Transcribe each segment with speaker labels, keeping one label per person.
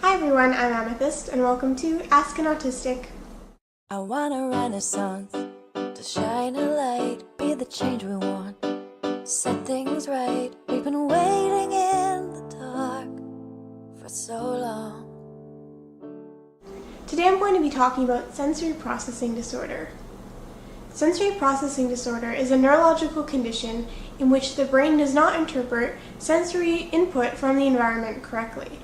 Speaker 1: Hi everyone, I'm Amethyst, and welcome to Ask an Autistic.
Speaker 2: I want a renaissance to shine a light, be the change we want, set things right. We've been waiting in the dark for so long.
Speaker 1: Today I'm going to be talking about sensory processing disorder. Sensory processing disorder is a neurological condition in which the brain does not interpret sensory input from the environment correctly.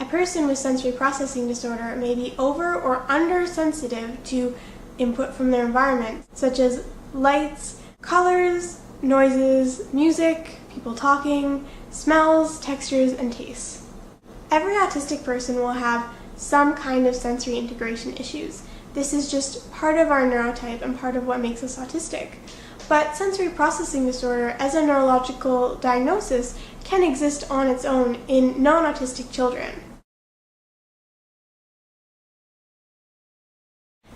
Speaker 1: A person with sensory processing disorder may be over or under sensitive to input from their environment, such as lights, colors, noises, music, people talking, smells, textures, and tastes. Every autistic person will have some kind of sensory integration issues. This is just part of our neurotype and part of what makes us autistic. But sensory processing disorder as a neurological diagnosis can exist on its own in non-autistic children.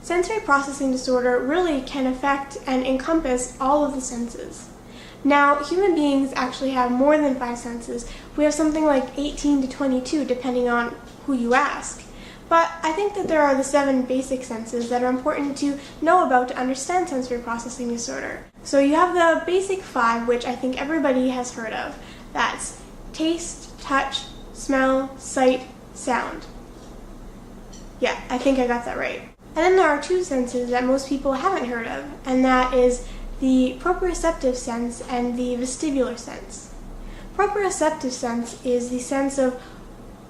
Speaker 1: Sensory processing disorder really can affect and encompass all of the senses. Now, human beings actually have more than 5 senses. We have something like 18 to 22 depending on who you ask. But I think that there are the 7 basic senses that are important to know about to understand sensory processing disorder. So you have the basic 5, which I think everybody has heard of. That's taste, touch, smell, sight, sound. Yeah, I think I got that right. And then there are 2 senses that most people haven't heard of, and that is the proprioceptive sense and the vestibular sense. Proprioceptive sense is the sense of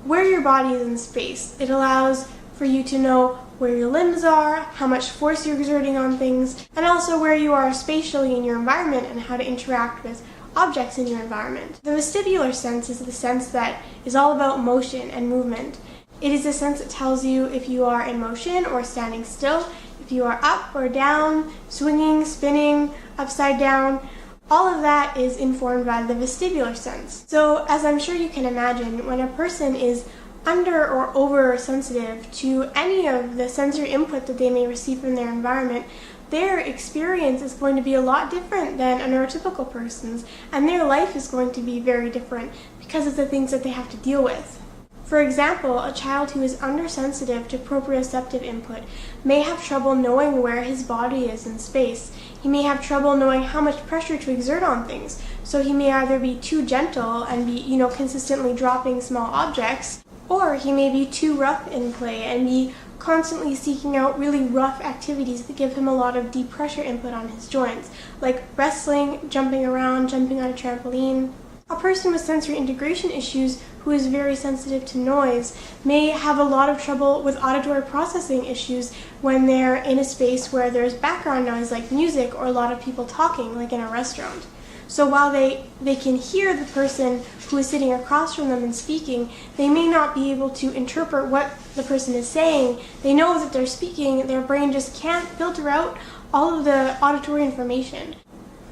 Speaker 1: where your body is in space. It allows for you to know where your limbs are, how much force you're exerting on things, and also where you are spatially in your environment and how to interact with objects in your environment. The vestibular sense is the sense that is all about motion and movement. It is the sense that tells you if you are in motion or standing still, if you are up or down, swinging, spinning, upside down. All of that is informed by the vestibular sense. So, as I'm sure you can imagine, when a person is under or over sensitive to any of the sensory input that they may receive from their environment, their experience is going to be a lot different than a neurotypical person's, and their life is going to be very different because of the things that they have to deal with. For example, a child who is undersensitive to proprioceptive input may have trouble knowing where his body is in space. He may have trouble knowing how much pressure to exert on things, so he may either be too gentle and be, consistently dropping small objects, or he may be too rough in play and be constantly seeking out really rough activities that give him a lot of deep pressure input on his joints, like wrestling, jumping around, jumping on a trampoline. A person with sensory integration issues who is very sensitive to noise may have a lot of trouble with auditory processing issues when they're in a space where there's background noise like music or a lot of people talking, like in a restaurant. So while they can hear the person who is sitting across from them and speaking, they may not be able to interpret what the person is saying. They know that they're speaking, their brain just can't filter out all of the auditory information.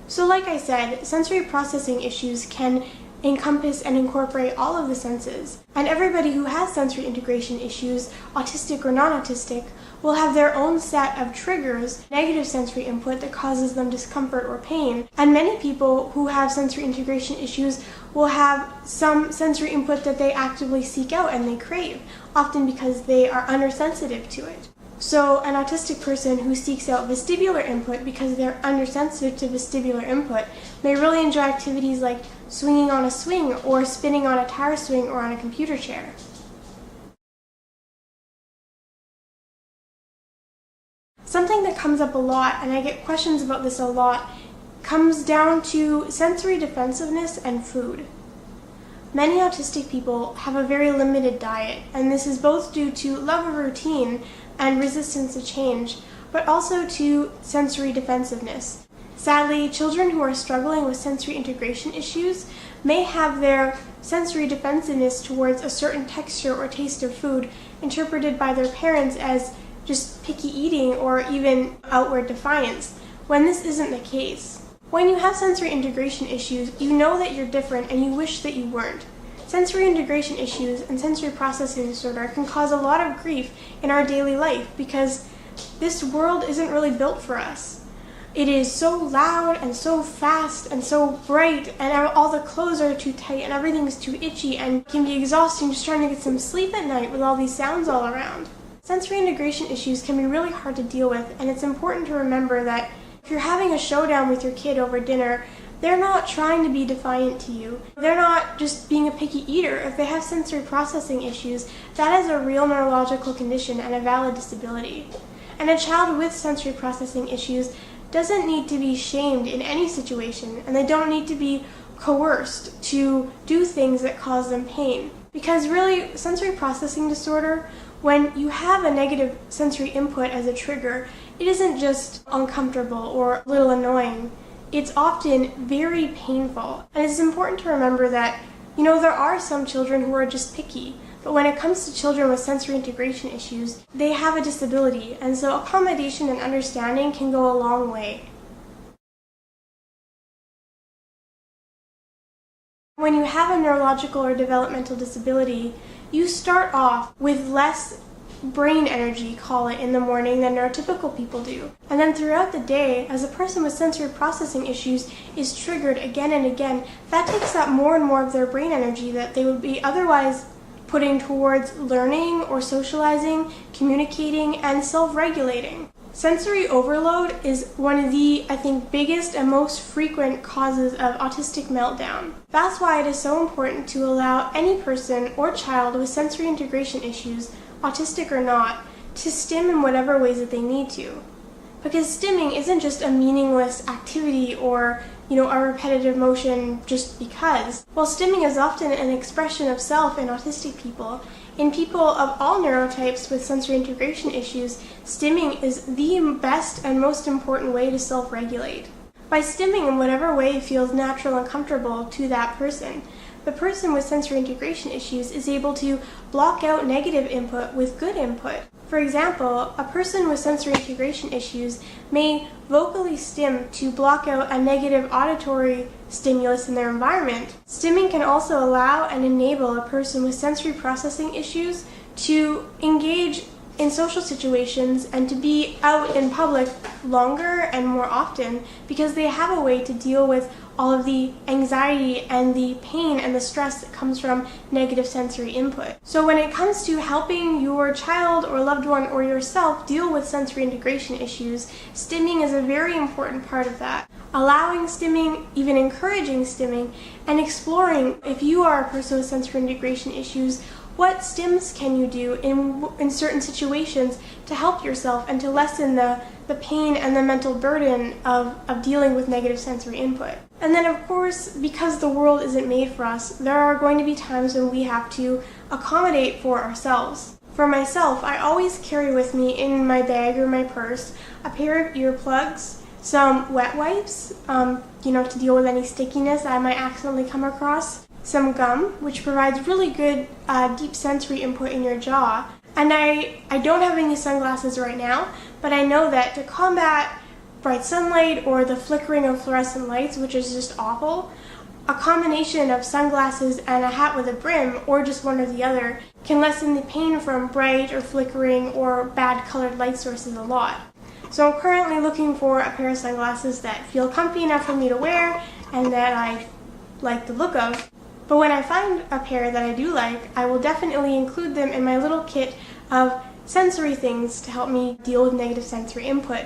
Speaker 1: So like I said, sensory processing issues can encompass and incorporate all of the senses. And everybody who has sensory integration issues, autistic or non-autistic, will have their own set of triggers, negative sensory input that causes them discomfort or pain. And many people who have sensory integration issues will have some sensory input that they actively seek out and they crave, often because they are undersensitive to it. So an autistic person who seeks out vestibular input because they're undersensitive to vestibular input may really enjoy activities like swinging on a swing or spinning on a tire swing or on a computer chair. Something that comes up a lot, and I get questions about this a lot, comes down to sensory defensiveness and food. Many autistic people have a very limited diet, and this is both due to love of routine and resistance to change, but also to sensory defensiveness. Sadly, children who are struggling with sensory integration issues may have their sensory defensiveness towards a certain texture or taste of food interpreted by their parents as just picky eating or even outward defiance, when this isn't the case. When you have sensory integration issues, you know that you're different and you wish that you weren't. Sensory integration issues and sensory processing disorder can cause a lot of grief in our daily life because this world isn't really built for us. It is so loud and so fast and so bright, and all the clothes are too tight and everything is too itchy, and it can be exhausting just trying to get some sleep at night with all these sounds all around. Sensory integration issues can be really hard to deal with, and it's important to remember that if you're having a showdown with your kid over dinner, they're not trying to be defiant to you. They're not just being a picky eater. If they have sensory processing issues, that is a real neurological condition and a valid disability. And a child with sensory processing issues doesn't need to be shamed in any situation, and they don't need to be coerced to do things that cause them pain. Because really, sensory processing disorder, when you have a negative sensory input as a trigger, it isn't just uncomfortable or a little annoying. It's often very painful. And it's important to remember that, there are some children who are just picky, but when it comes to children with sensory integration issues, they have a disability, and so accommodation and understanding can go a long way. When you have a neurological or developmental disability, you start off with less brain energy, call it, in the morning than neurotypical people do. And then throughout the day, as a person with sensory processing issues is triggered again and again, that takes up more and more of their brain energy that they would be otherwise putting towards learning or socializing, communicating, and self-regulating. Sensory overload is one of the, biggest and most frequent causes of autistic meltdown. That's why it is so important to allow any person or child with sensory integration issues, autistic or not, to stim in whatever ways that they need to. Because stimming isn't just a meaningless activity or a repetitive motion just because. While stimming is often an expression of self in autistic people, in people of all neurotypes with sensory integration issues, stimming is the best and most important way to self-regulate. By stimming in whatever way feels natural and comfortable to that person, the person with sensory integration issues is able to block out negative input with good input. For example, a person with sensory integration issues may vocally stim to block out a negative auditory stimulus in their environment. Stimming can also allow and enable a person with sensory processing issues to engage in social situations and to be out in public longer and more often because they have a way to deal with all of the anxiety and the pain and the stress that comes from negative sensory input. So when it comes to helping your child or loved one or yourself deal with sensory integration issues, stimming is a very important part of that. Allowing stimming, even encouraging stimming, and exploring if you are a person with sensory integration issues, what stims can you do in certain situations to help yourself and to lessen the pain and the mental burden of dealing with negative sensory input. And then of course, because the world isn't made for us, there are going to be times when we have to accommodate for ourselves. For myself, I always carry with me in my bag or my purse a pair of earplugs, some wet wipes, to deal with any stickiness I might accidentally come across, some gum, which provides really good deep sensory input in your jaw. And I don't have any sunglasses right now, but I know that to combat bright sunlight or the flickering of fluorescent lights, which is just awful, a combination of sunglasses and a hat with a brim, or just one or the other, can lessen the pain from bright or flickering or bad colored light sources a lot. So I'm currently looking for a pair of sunglasses that feel comfy enough for me to wear and that I like the look of. But when I find a pair that I do like, I will definitely include them in my little kit of sensory things to help me deal with negative sensory input.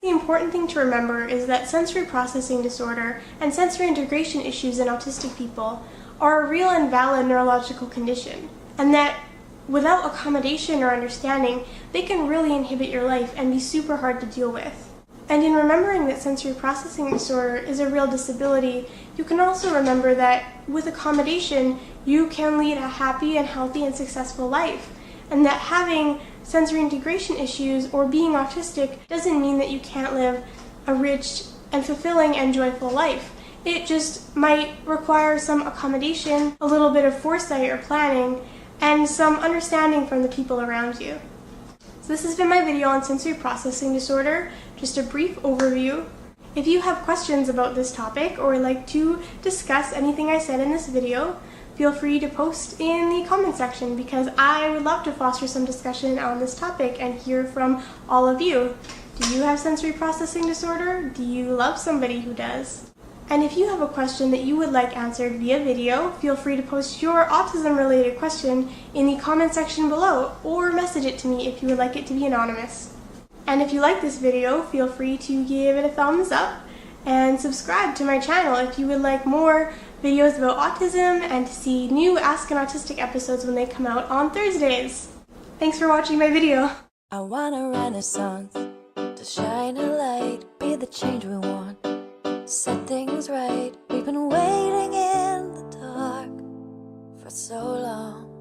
Speaker 1: The important thing to remember is that sensory processing disorder and sensory integration issues in autistic people are a real and valid neurological condition, and that without accommodation or understanding, they can really inhibit your life and be super hard to deal with. And in remembering that sensory processing disorder is a real disability, you can also remember that with accommodation, you can lead a happy and healthy and successful life, and that having sensory integration issues or being autistic doesn't mean that you can't live a rich and fulfilling and joyful life. It just might require some accommodation, a little bit of foresight or planning, and some understanding from the people around you. So this has been my video on sensory processing disorder, just a brief overview. If you have questions about this topic or would like to discuss anything I said in this video, feel free to post in the comment section because I would love to foster some discussion on this topic and hear from all of you. Do you have sensory processing disorder? Do you love somebody who does? And if you have a question that you would like answered via video, feel free to post your autism-related question in the comment section below or message it to me if you would like it to be anonymous. And if you like this video, feel free to give it a thumbs up and subscribe to my channel if you would like more videos about autism and to see new Ask an Autistic episodes when they come out on Thursdays. Thanks for watching my video.
Speaker 2: I want a renaissance to shine a light, be the change we want, set things right. We've been waiting in the dark for so long.